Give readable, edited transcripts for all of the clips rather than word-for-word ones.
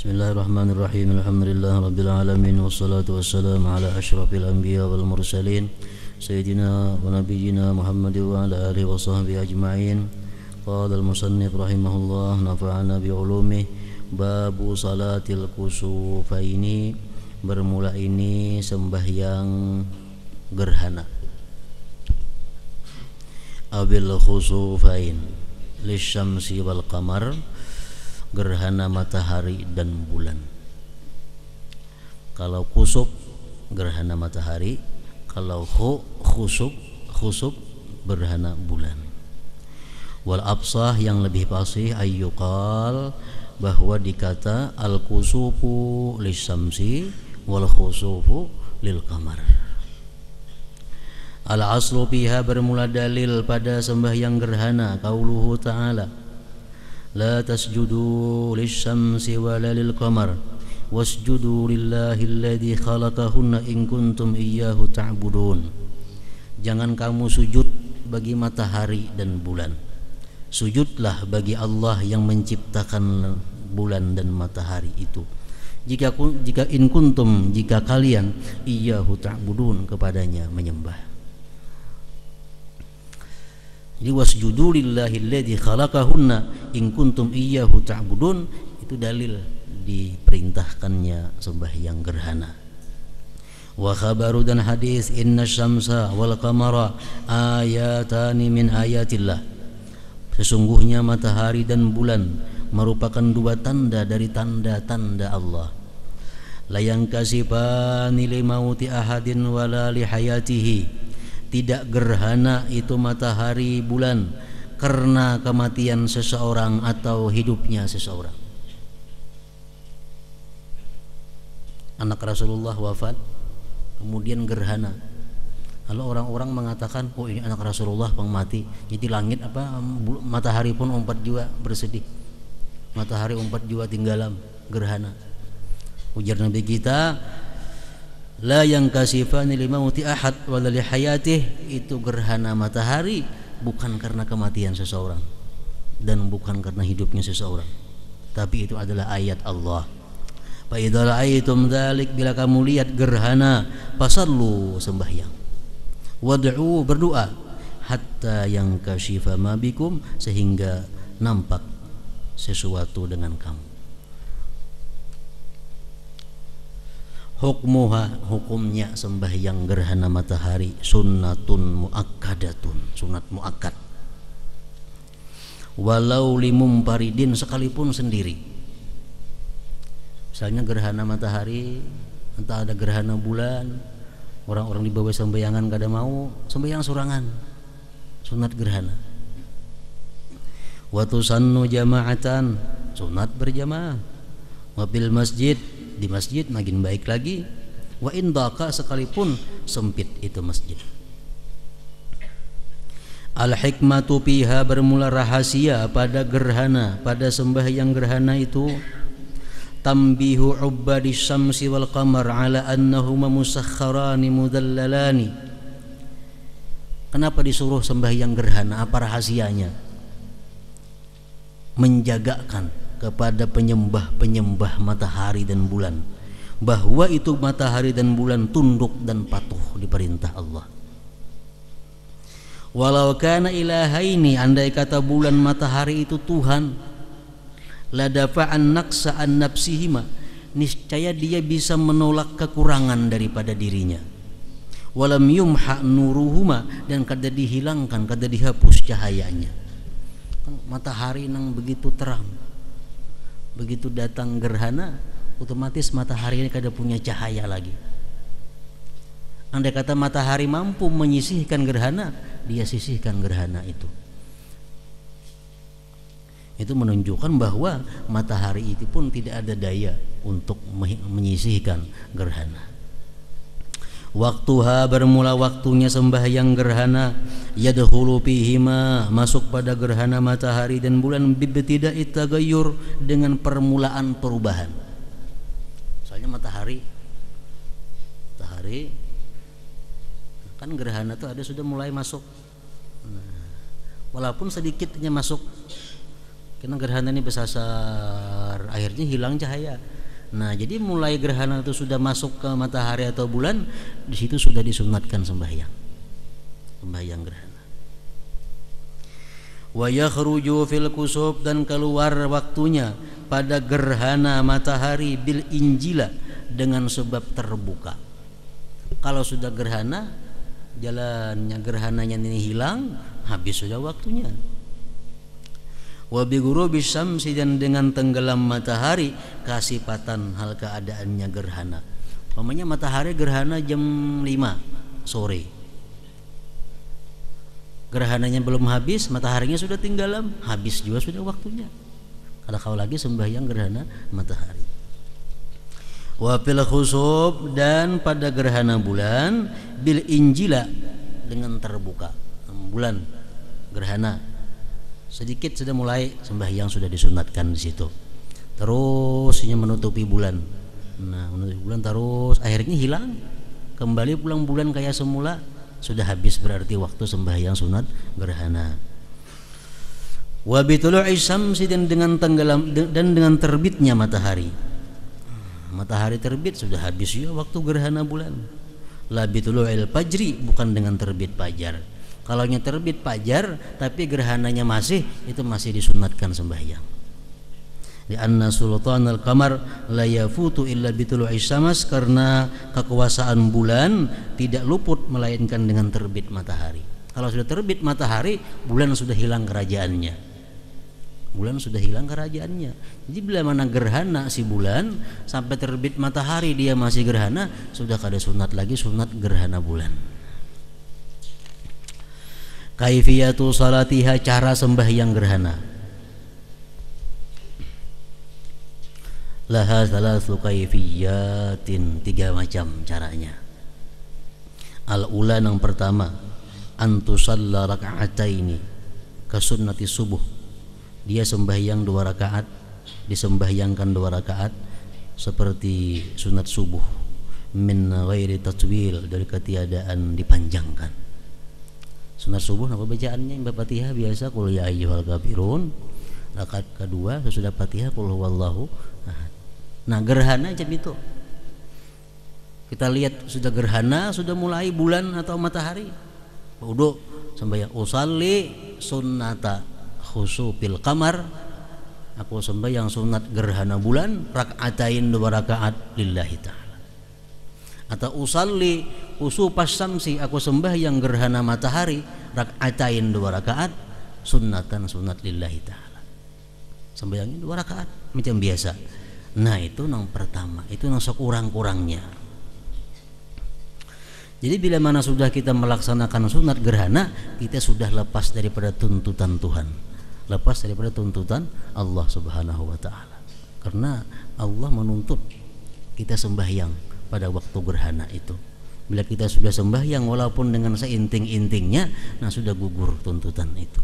Bismillahirrahmanirrahim. Alhamdulillahirabbil alamin wassalatu wassalamu ala asyrafil anbiya wal mursalin sayyidina wa nabiyyina Muhammad wa ala alihi wa sahbihi ajma'in. Qala al-musannif rahimahullah nafa'ana bi ulumih. Babu salatil kusufaini, bermula ini sembahyang gerhana. Abil khusufain lisyamsi wal qamar, gerhana matahari dan bulan. Kalau kusuf gerhana matahari, kalau khusuf gerhana bulan. Wal absah, yang lebih fasih, ayyuqal, bahwa dikata al kusufu lisyamsi wal khusufu lil qamar. Al aslu fiha, bermula dalil pada sembahyang gerhana, qauluhu ta'ala la tasjudu lisyamsi wala lil qamar wasjudu lillahi alladhi khalaqahunna in kuntum iyyahu ta'budun. Jangan kamu sujud bagi matahari dan bulan, sujudlah bagi Allah yang menciptakan bulan dan matahari itu. Jika in kuntum, jika kalian iyyahu ta'budun, kepadanya menyembah. Jadi wasjudu lillahi alladzi khalaqahunna in kuntum iyyahu ta'budun, itu dalil diperintahkannya sembahyang gerhana. Wa khabaru, dan hadis, inna syamsa wal qamara ayatani min ayatillah, sesungguhnya matahari dan bulan merupakan dua tanda dari tanda-tanda Allah. La yankasifani li mauti ahadin wala li hayatihi, tidak gerhana itu matahari bulan karena kematian seseorang atau hidupnya seseorang. Anak Rasulullah wafat, kemudian gerhana. Kalau orang-orang mengatakan, oh ini anak Rasulullah pengmati, jadi langit matahari pun umpat juga bersedih. Matahari umpat juga tinggalam, gerhana. Ujar Nabi kita, la yankasifani limauti ahad wala li hayatih, itu gerhana matahari bukan karena kematian seseorang dan bukan karena hidupnya seseorang, tapi itu adalah ayat Allah. Fa idza ra'aitum dzalik, bila kamu lihat gerhana, fasallu, sembahyang, wad'u, berdoa, hatta yankashifa ma bikum, sehingga nampak sesuatu dengan kamu. Hukmuha, hukumnya sembahyang gerhana matahari, sunnatun muakkadatun, sunat muakkad. Walau limumparidin, sekalipun sendiri. Misalnya gerhana matahari, entah ada gerhana bulan, orang-orang di bawah sembahyangan kada mau, sembahyang sorangan, sunat gerhana. Wa tusannu jama'atan, sunat berjamaah. Wa bil masjid, di masjid makin baik lagi. Wa indaka, sekalipun sempit itu masjid. Al hikmatu fiha, bermula rahasia pada gerhana, pada sembahyang gerhana itu, tambihu ubbadi syamsi wal qamar ala annahuma musakhkharani mudallalani. Kenapa disuruh sembahyang gerhana? Apa rahasianya? Menjagakan kepada penyembah-penyembah matahari dan bulan, bahwa itu matahari dan bulan tunduk dan patuh di perintah Allah. Walau kana ilahaini, andai kata bulan matahari itu Tuhan, la dafa'an naqsa an nafsihima, niscaya dia bisa menolak kekurangan daripada dirinya. Walam yumha nuruhuma, dan kada dihilangkan, kada dihapus cahayanya. Matahari nang begitu terang, begitu datang gerhana, otomatis matahari ini kada punya cahaya lagi. Andai kata matahari mampu menyisihkan gerhana, dia sisihkan gerhana itu. Itu menunjukkan bahwa matahari itu pun tidak ada daya untuk menyisihkan gerhana. Waktuha, bermula waktunya sembahyang gerhana, yadkhulu fihima, masuk pada gerhana matahari dan bulan, bibtida'i tagayyur, dengan permulaan perubahan. Misalnya matahari kan gerhana itu ada sudah mulai masuk. Walaupun sedikitnya masuk, karena gerhana ini besar, akhirnya hilang cahaya. Nah, jadi mulai gerhana itu sudah masuk ke matahari atau bulan, di situ sudah disunatkan sembahyang gerhana. Wa yakhruju fil kusuf, dan keluar waktunya pada gerhana matahari bil injila, dengan sebab terbuka. Kalau sudah gerhana, jalannya gerhananya ini hilang, habis sudah waktunya. Wa bi ghurubi syamsi, dan dengan tenggelam matahari kasipatan hal keadaannya gerhana. Umpamanya matahari gerhana jam 5 sore. Gerhananya belum habis, mataharinya sudah tenggelam, habis juga sudah waktunya. Kada kau lagi sembahyang gerhana matahari. Wa fil khusuf, dan pada gerhana bulan bil injila, dengan terbuka bulan gerhana sedikit sudah mulai sembahyang sudah disunatkan di situ. Terusnya menutupi bulan. Nah, menutupi bulan terus akhirnya hilang. Kembali pulang bulan kayak semula, sudah habis berarti waktu sembahyang sunat gerhana. Wa bitulu'i syamsi, dan dengan tenggelam dan dengan terbitnya matahari. Matahari terbit sudah habis ya waktu gerhana bulan. La bitulu'il fajri, bukan dengan terbit fajar. Kalau nya terbit fajar tapi gerhananya masih, itu masih disunatkan sembahyang. Di anna sultanal qamar la yafutu illa bitulu'i syams, karena kekuasaan bulan tidak luput melainkan dengan terbit matahari. Kalau sudah terbit matahari, bulan sudah hilang kerajaannya. Bulan sudah hilang kerajaannya. Jadi bila mana gerhana si bulan sampai terbit matahari dia masih gerhana, sudah kada sunat lagi, sunat gerhana bulan. Kaifiyatu salatiha, cara sembahyang gerhana. Laha salasu kaifiyatin, 3 macam caranya. Al-ula, yang pertama, antusalla raka'ataini kasunnati subuh. Dia sembahyang 2 rakaat, disembahyangkan 2 rakaat seperti sunat subuh, min ghairi tatwil, dari ketiadaan dipanjangkan. Sunat subuh apa bacaannya? Fatihah biasa, qul ya ayyuhal kafirun. Rakaat kedua sesudah Fatihah qul huwallahu ahad. Nah, gerhana jam itu. Kita lihat sudah gerhana, sudah mulai bulan atau matahari. Wudu sembahyang, usalli sunnata khusufil qamar. Aku sembahyang sunat gerhana bulan, rakaatain 2 rakaat lillahi ta'ala. Atau usalli usupas samsi, aku sembahyang gerhana matahari, rakaatain 2 rakaat, sunnatan sunat lillahi ta'ala. Sembahyangnya 2 rakaat macam biasa. Nah, itu yang pertama, itu yang sekurang-kurangnya. Jadi bila mana sudah kita melaksanakan sunat gerhana, kita sudah lepas daripada tuntutan Tuhan, lepas daripada tuntutan Allah Subhanahu wa ta'ala. Karena Allah menuntut kita sembahyang pada waktu gerhana itu. Bila kita sudah sembahyang walaupun dengan seinting-intingnya, nah sudah gugur tuntutan itu.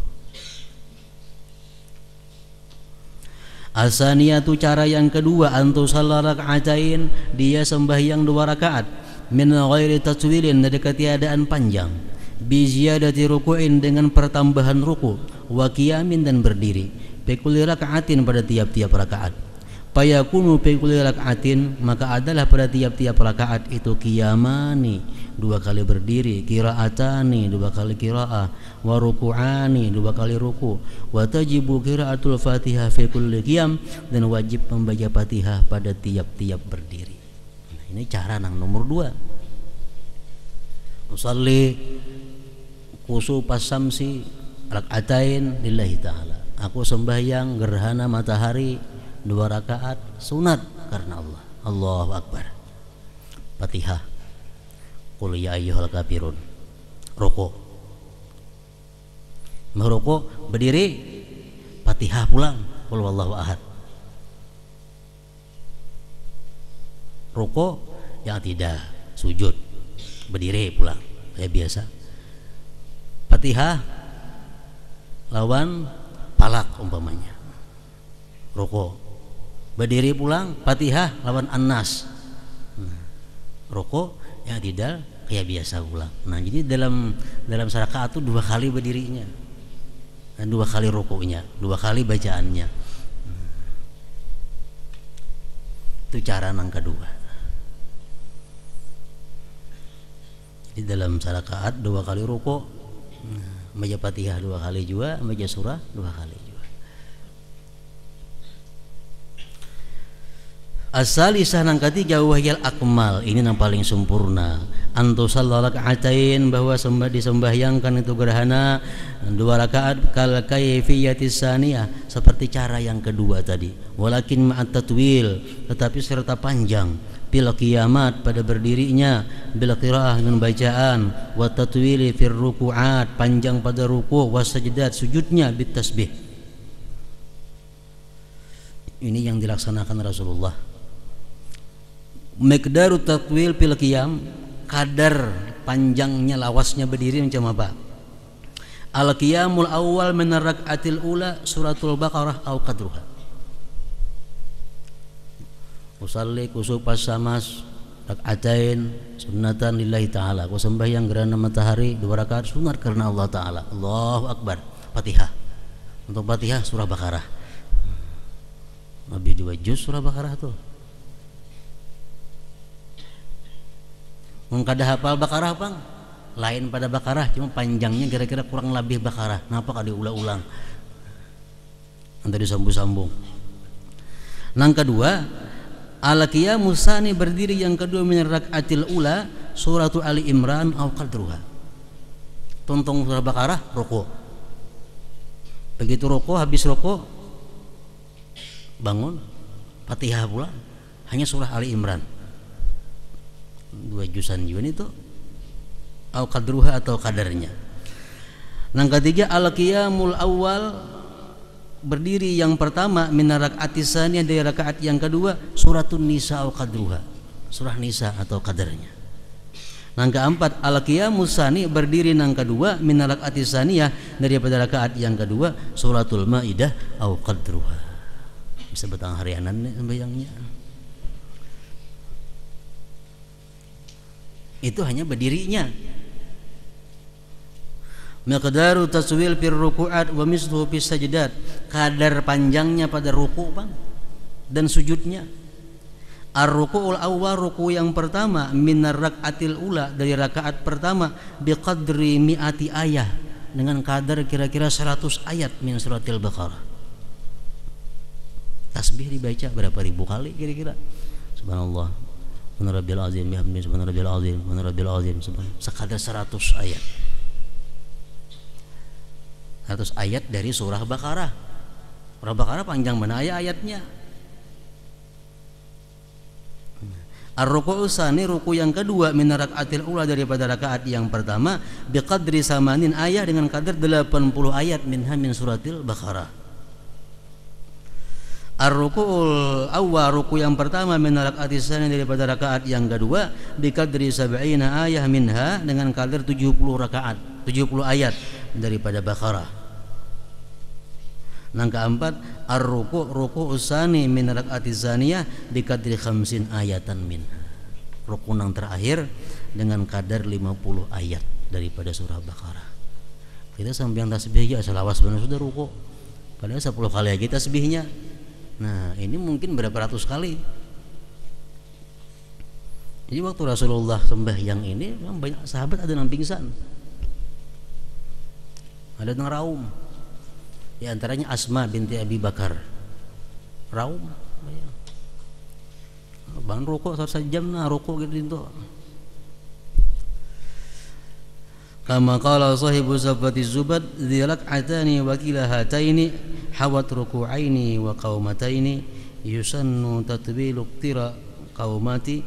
Asaniyatu, cara yang kedua, antusalla raka'atain, dia sembahyang 2 rakaat min ghairi tatwilin, dari ketiadaan panjang, bi ziyadati ruku'in, dengan pertambahan ruku', wa qiyamin, dan berdiri, bi kulli raka'atin, pada tiap-tiap rakaat. Fayakunu fi kulli raka'atin, maka adalah pada tiap-tiap rakaat itu qiyamani, 2 kali berdiri, qiraatani, 2 kali qiraah, wa ruku'ani, 2 kali ruku', wa tajibu qiraatul Fatihah fi kulli qiyam, dan wajib membaca Fatihah pada tiap-tiap berdiri. Nah, ini cara yang nomor 2. Usalli kusupas samsi rakaatain lillahi ta'ala. Aku sembahyang gerhana matahari 2 rakaat sunat karena Allah. Allahu Akbar. Fatihah, qul ya ayyuhal kafirun, rukuk, merukuk, berdiri, Fatihah pulang, qul huwallahu ahad. Rukuk yang tidak, sujud, berdiri pulang kayak biasa. Fatihah lawan palak umpamanya, rukuk, berdiri pulang, Fatihah lawan An-Nas. Rukuk ya tidak kayak biasa pulang. Nah, jadi dalam rakaat itu 2 kali berdirinya, dan 2 kali rukuknya, 2 kali bacaannya. Itu cara nang kedua. Di dalam rakaat 2 kali rukuk, baca Fatihah 2 kali juga, baca surah 2 kali juga. As-salisah nang ketiga wahyal akmal, ini nang paling sempurna. Antu sallalak atain, bahwa disembahyangkan itu gerhana 2 rakaat kal kayfiyatis saniyah, seperti cara yang kedua tadi. Walakin ma'at tatwil, tetapi serta panjang. Bil qiyamat, pada berdirinya, bil qiraah, dengan bacaan, wa tatwili fir ruku'at, panjang pada ruku', was sajdat, sujudnya, bit tasbih. Ini yang dilaksanakan Rasulullah. Miqdaru tatwil fil qiyam, kadar panjangnya lawasnya berdiri macam apa? Al-qiyamul awal min rak'atil ula suratul Baqarah au qadruha. Usalli kusupas samas rak'atain sunnatan lillahi ta'ala. Aku sembahyang gerhana matahari 2 rakaat sunat karena Allah Ta'ala. Allahu Akbar. Fatihah. Untuk Fatihah surah Baqarah. Lebih 2 juz surah Baqarah tuh. Mengkada hafal Baqarah bang, lain pada Baqarah, cuma panjangnya kira-kira kurang lebih Baqarah. Kenapa kalau diulang-ulang? Nanti disambung-sambung. Nang kedua, al-qiyamus tsani, berdiri yang kedua min rak'atil ula suratul Ali Imran au qadruha. Tonton surah Baqarah, ruku'. Begitu ruku', habis ruku' bangun, Fatihah pula, hanya surah Ali Imran. 2 juzan juga itu au qadruha atau kadarnya. Yang ketiga al-qiyamul awal, berdiri yang pertama min rak'atis tsaniyah, dari rakaat yang kedua, suratun nisa au qadruha, surah nisa atau kadarnya. Yang keempat al-qiyamus tsani, berdiri yang kedua min rak'atis tsaniyah, daripada rakaat yang kedua, suratul maidah au qadruha. Bisa betang harianan nih sembahyangnya. Itu hanya berdirinya. Miqdaru taswil fir ruku'at wa misluhu fis sajdat, kadar panjangnya pada ruku' bang, dan sujudnya. Ar-ruku'ul awwal, ruku' yang pertama, minar rak'atil ula, dari rakaat pertama, biqadri mi'ati ayah, dengan kadar kira-kira 100 ayat min suratil Baqarah. Tasbih dibaca berapa ribu kali kira-kira? Subhanallah, subhanarabbil azim, bihamdihi subhanarabbil azim, subhanarabbil azim, sekadar 100 ayat. 100 ayat dari surah Baqarah. Surah Baqarah panjang mana ayat-ayatnya? Ar-ruku'us tsani, ruku yang kedua min rak'atil ula, daripada rakaat yang pertama, biqadri samanin ayat, dengan kadar 80 ayat minha min suratil Baqarah. Ar-ruku'ul awwal, ruku yang pertama min rak'atis tsani, daripada rakaat yang kedua, biqadri sab'ina ayah minha, dengan kadar 70 rakaat, 70 ayat daripada Baqarah. Yang keempat ruku'us tsani min rak'atis tsaniyah biqadri 50 ayatan minha, ruku yang terakhir dengan kadar 50 ayat daripada surah Baqarah. Kita sambil tasbih aja selawas benar sudah ruku', padahal 10 kali aja tasbihnya. Nah ini mungkin berapa ratus kali. Jadi waktu Rasulullah sembahyang ini memang banyak sahabat ada yang pingsan, ada yang raum. Di antaranya Asma binti Abi Bakar, raum. Bang rukuk 1 jam nah rukuk gitu. Kama qala sahibu Zabati Zubad, dzilak'atani wa kilahataini hawat ruku'aini wa qaumataini yusannu tatbilu iqtira qaumati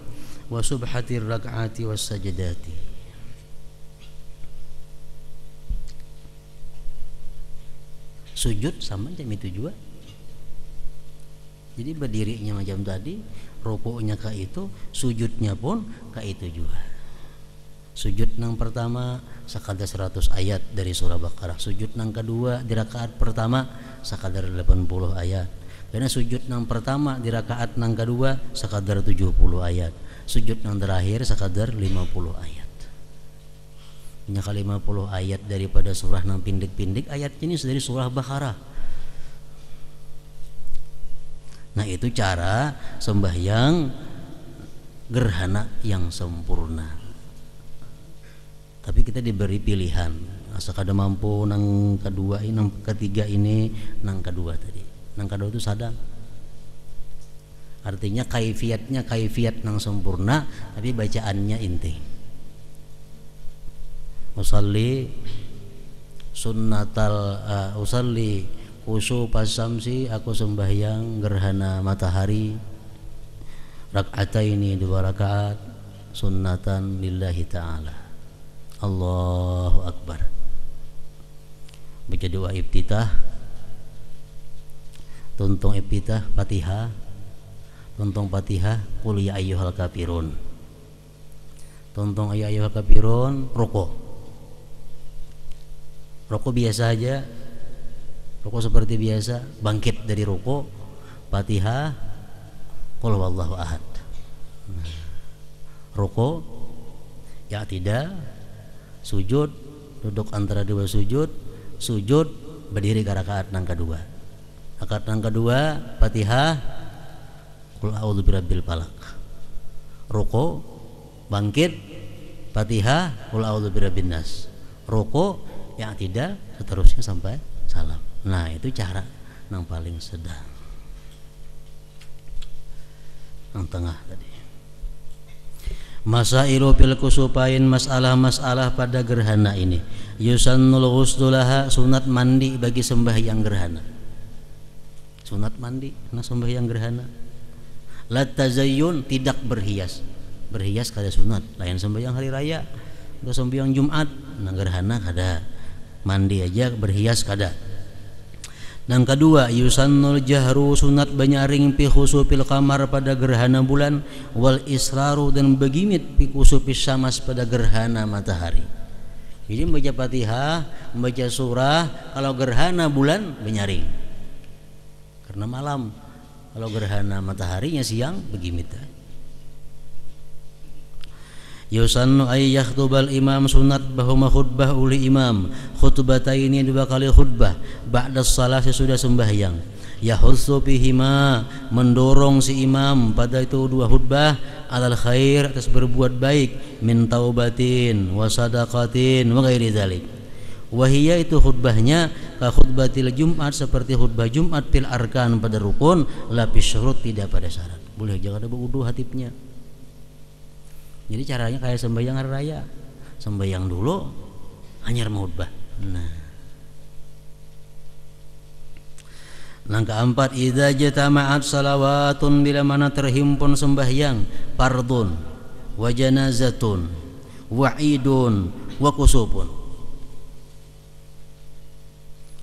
wa subhatir rak'ati was sajdati. Sujud sama jam itu juga. Jadi berdirinya macam tadi, rukuknya ke itu, sujudnya pun ke itu juga. Sujud yang pertama sekadar 100 ayat dari surah Baqarah. Sujud yang kedua di rakaat pertama sekadar 80 ayat. Karena sujud yang pertama di rakaat yang kedua sekadar 70 ayat. Sujud yang terakhir sekadar 50 ayat. Punya kali 50 ayat daripada surah yang pindik-pindik, ayat ini dari surah Baqarah. Nah itu cara sembahyang gerhana yang sempurna. Tapi kita diberi pilihan, asal kada mampu nang kedua ini, nang ketiga ini, nang kedua tadi. Nang kedua itu sadang. Artinya kaifiatnya kaifiat nang sempurna, tapi bacaannya inti. Usalli kusufas samsi, aku sembahyang gerhana matahari, rak'ataini, 2 rakaat, sunnatan lillahi ta'ala. Allahu Akbar. Baca doa iftitah, tuntung iftitah Fatihah, tuntung Fatihah qul ya ayyuhal kafirun, tuntung ya ayyuhal kafirun, rukuk biasa aja, rukuk seperti biasa, bangkit dari rukuk, Fatihah qul huwallahu ahad, rukuk ya tidak, sujud, duduk antara dua sujud, berdiri ke rakaat nang kedua. Rakaat nang kedua Fatihah qul a'udzu birabbil falaq, ruku, bangkit, Fatihah qul a'udzu birabbin nas, ruku, yang tidak, seterusnya sampai salam. Nah itu cara yang paling sedang, yang tengah tadi. Masailu fil kusupain, masalah-masalah pada gerhana ini. Yusannul ghusdulaha, sunat mandi bagi sembahyang gerhana. Sunat mandi karena sembahyang gerhana. La tazayyun, tidak berhias. Berhias kada sunat, lain sembahyang hari raya, udah sembahyang Jumat, nah gerhana kada. Mandi aja, berhias kada. Dan kedua, yusannul jahru, sunat banyaring fi khusufil qamar pada gerhana bulan, wal israru, dan begimit fi khusufis syams pada gerhana matahari. Jadi membaca Fatihah, membaca surah kalau gerhana bulan banyaring. Karena malam. Kalau gerhana mataharinya siang begimit. Yusannu ay yakhtubal imam, sunat bahwa khutbah oleh imam, khutbataini, 2 kali khutbah, ba'da shalah, sesudah sembahyang. Yahussu bihima, mendorong si imam pada itu 2 khutbah, alal khair, atas berbuat baik, min taubatin wa sadaqatin wa ghairi dzalik. Wahiyya, itu khutbahnya, ka khutbatil Jumat, seperti khutbah Jumat, fil arkan, pada rukun, la fi syurut, tidak pada syarat. Boleh jangan ada berwudu hatibnya. Jadi caranya kayak sembahyang hari raya, sembahyang dulu hanyar khutbah. Nah, keempat, idza jatama'at salawatun, bila mana terhimpun sembahyang fardun wa janazatun wa idun wa kusupun.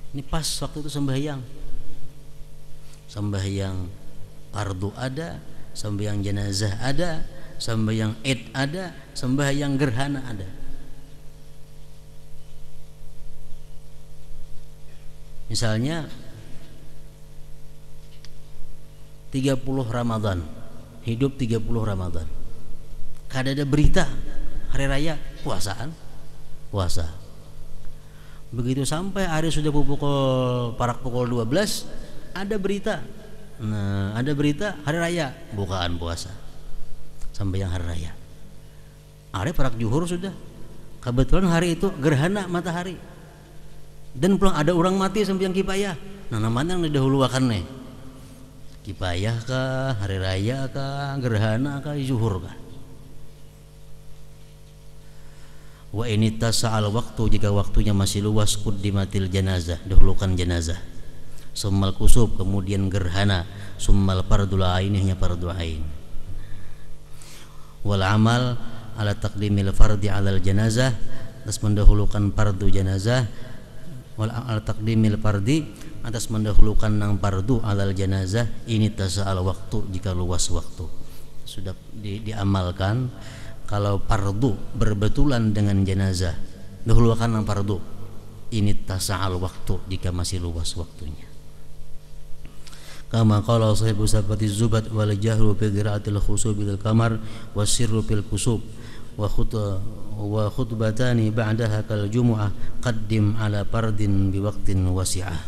Ini pas waktu itu sembahyang fardu ada, sembahyang jenazah ada, sembahyang id ada, sembahyang gerhana ada. Misalnya 30 Ramadan, hidup 30 Ramadan, kada ada berita hari raya puasa. Begitu sampai hari sudah pukul 12, ada berita. Nah, ada berita hari raya, bukaan puasa. Sampai yang hari raya, hari parak juhur sudah, kebetulan hari itu gerhana matahari, dan pulang ada orang mati sampai yang kipayah. Nah, namanya yang didahulukan nih, kipayah kah, hari raya kah, gerhana kah, zuhur kah. Wa ini tasa'al waktu, jika waktunya masih luas, quddimatil janazah, dahulukan jenazah. Summal kusub, kemudian gerhana. Summal fardul ain, hanya fardul ain. Wal amal ala taqdimil fardi alal janazah, atas mendahulukan fardu janazah. Wal ala taqdimil fardi, atas mendahulukan nang fardu alal janazah. Ini tasa'al waktu, jika luas waktu. Sudah diamalkan. Kalau fardu berbetulan dengan jenazah, dahulukan nang fardu. Ini tasa'al waktu, jika masih luas waktunya. Kama qala sahibu sabati zubat, wal jahru fi qiraatil khusub bil qamar wasirru fil kusub wa khutbatani ba'daha kal jumu'ah qaddim ala fardin bi waqtin wasi'ah.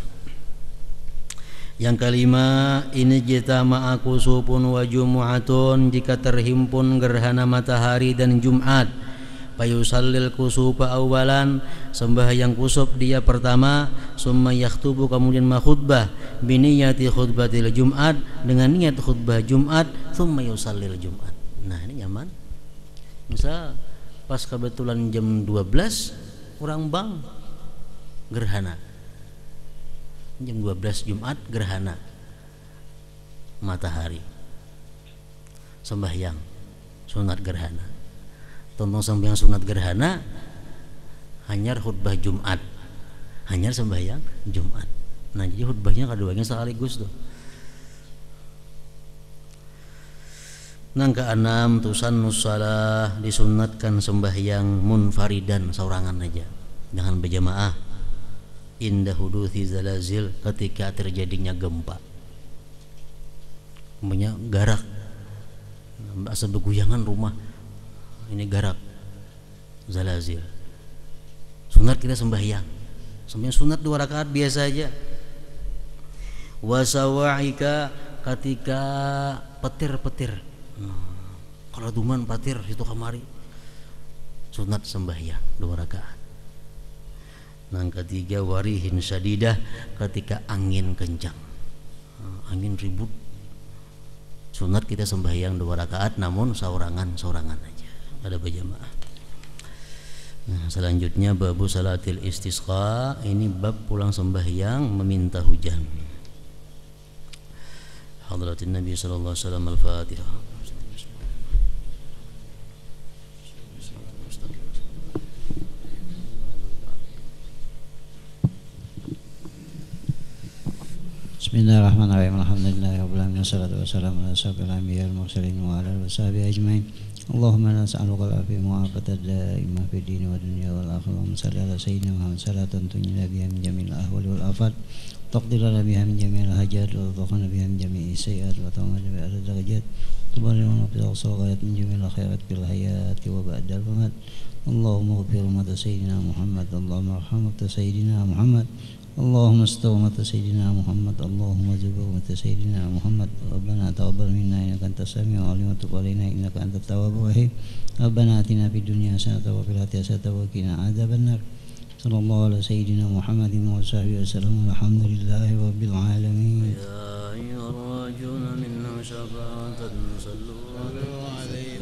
Yang kelima, ini jitama'a kusufun wa jumu'atun, jika terhimpun gerhana matahari dan Jumat. Fayusallil kusufa awalan, sembahyang kusuf dia pertama, summa yakhtubu, kemudian makhutbah biniyati khutbatil Jumat, dengan niat khutbah Jumat, summa yusallil Jumat. Nah, ini nyaman. Misal pas kebetulan jam 12 kurang bang gerhana, jam 12 Jumat gerhana matahari, sembahyang sunat gerhana, tonton sembahyang sunat gerhana, hanyar khutbah Jumat, hanyar sembahyang Jumat. Nah, jadi khutbahnya keduanya sekaligus tuh. Nang keenam, tusannus shalah, disunatkan sembahyang munfaridan, seorangan aja, jangan berjamaah. Indah huduthi zalazil, ketika terjadinya gempa, punya garak, bahasa beguyangan rumah, ini garak, zalazil. Sunat kita sembahyang sunat 2 rakaat biasa aja. Wasawa'ika, ketika petir-petir, kalau duman petir itu kamari, sunat sembahyang 2 rakaat. Yang ketiga, warihin syadidah, ketika angin kencang, angin ribut, sunat kita sembahyang 2 rakaat, namun seorangan aja, ada berjamaah. Nah, selanjutnya babu salatil istisqa, ini bab pulang sembahyang meminta hujan. Hadratin Nabi sallallahu alaihi wasallam, al-Fatihah. Bismillahirrahmanirrahim. Alhamdulillahirabbil alamin, wassalatu wassalamu ala asyrofil anbiya'i wal mursalin wa ala alihi washabihi ajmain. Allahumma nas'aluka al-afiyah wa al-afiyata daimah fid din wa dunya wal akhirah. Allahumma shalli ala sayyidina Muhammad salatan tunjina biha min jami'il ahwali wal afat, taqdir lana biha min jami'il hajat, wa tuqina biha min jami'i sayyi'at, wa ta'amana biha ala darajat, tuballighuna bi aqsal min jami'il khairat fil hayati wa ba'dal mamat. Allahumma ighfir ummata sayyidina Muhammad, Allahumma arham ummata sayyidina Muhammad, اللهم استر أمة سيدنا محمد، اللهم زبر أمة سيدنا محمد. ربنا تقبل منا إنك أنت السميع العليم، وتب علينا إنك أنت التواب الرحيم. ربنا آتنا في الدنيا حسنة وفي الآخرة حسنة وقنا عذاب النار. صلى الله على سيدنا محمد وصحبه وسلم، والحمد لله رب العالمين. يا أيها الراجون منا شفاعة صلوا عليه.